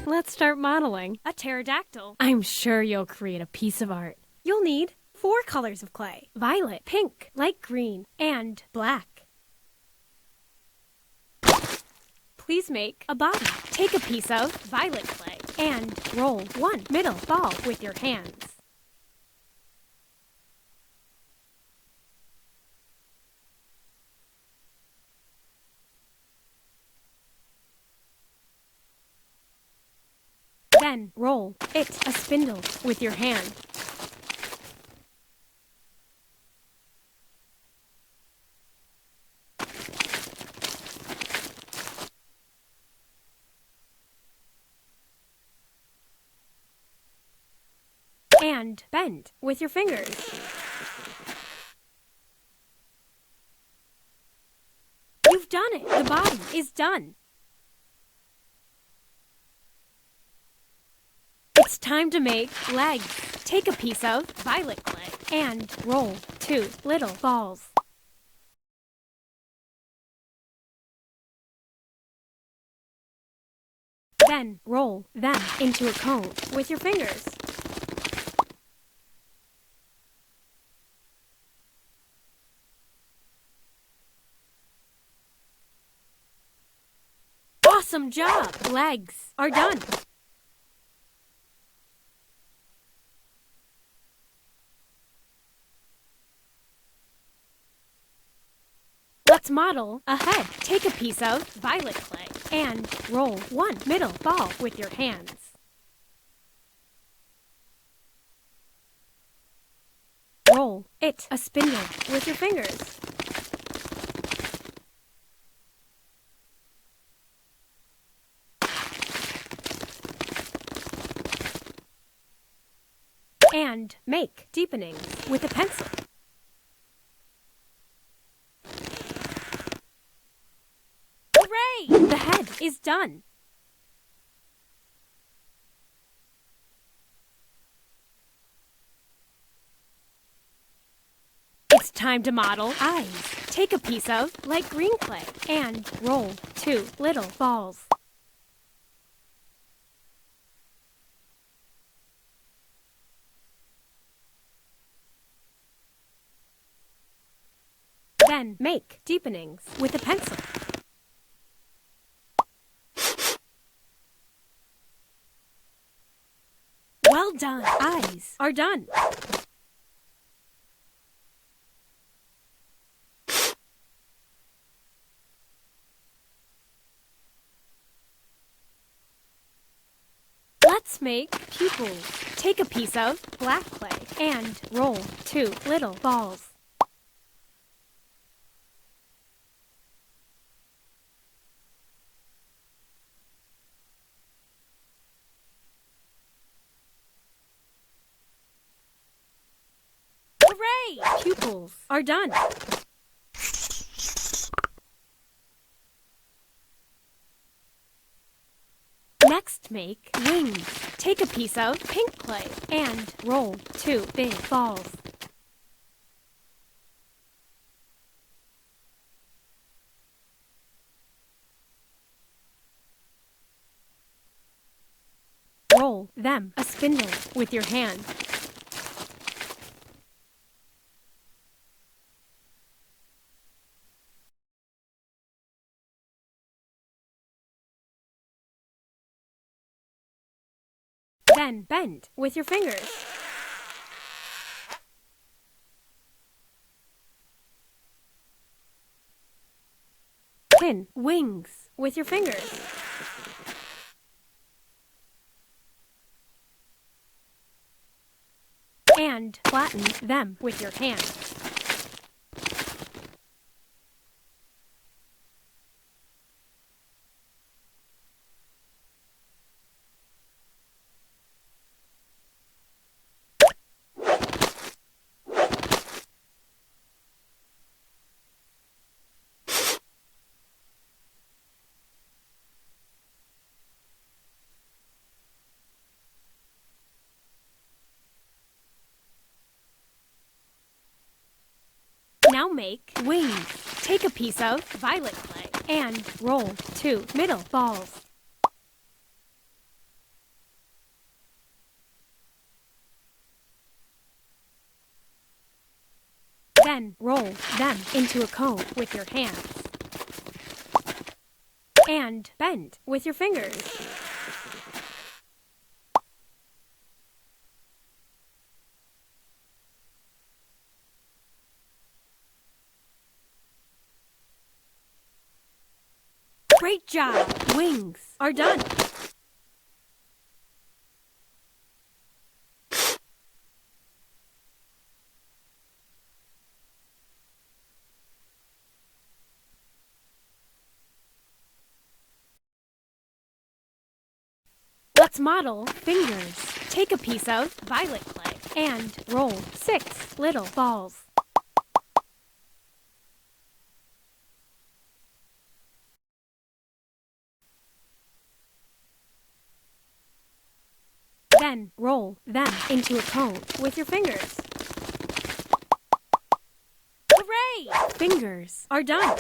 Let's start modeling. A pterodactyl. I'm sure you'll create a piece of art. You'll need 4 colors of clay. Violet, pink, light green, and black. Please make a body. Take a piece of Violet clay. and roll one middle ball with your hands. Then roll it a spindle with your hand. And bend with your fingers. You've done it! The body is done. It's time to make legs. Take a piece of Violet clay. and roll 2 little balls. Then roll them into a cone with your fingers. Awesome job! Legs are done. Let's model a head. Take a piece of Violet clay. and roll one middle ball with your hands. Roll it a spindle with your fingers. And make deepenings with a pencil. Hooray! The head is done. It's time to model eyes. Take a piece of light green clay and roll 2 little balls. Then make deepenings with a pencil. Well done! Eyes are done. Let's make pupils. Take a piece of black clay and roll 2 little balls. Hooray! Pupils are done. Next, make wings. Take a piece of pink clay and roll 2 big balls. Roll them a spindle with your hand. Then bend with your fingers. Pin wings with your fingers. And flatten them with your hand. Now make wings. Take a piece of Violet clay. and roll 2 middle balls. Then roll them into a cone with your hands. And bend with your fingers. Great job! Wings are done. Let's model fingers. Take a piece of violet clay and roll 6 little balls. Then roll them into a cone with your fingers. Hooray! Fingers are done.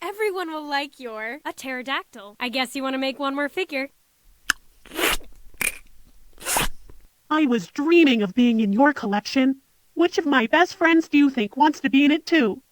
Everyone will like a pterodactyl. I guess you want to make one more figure. I was dreaming of being in your collection. Which of my best friends do you think wants to be in it too?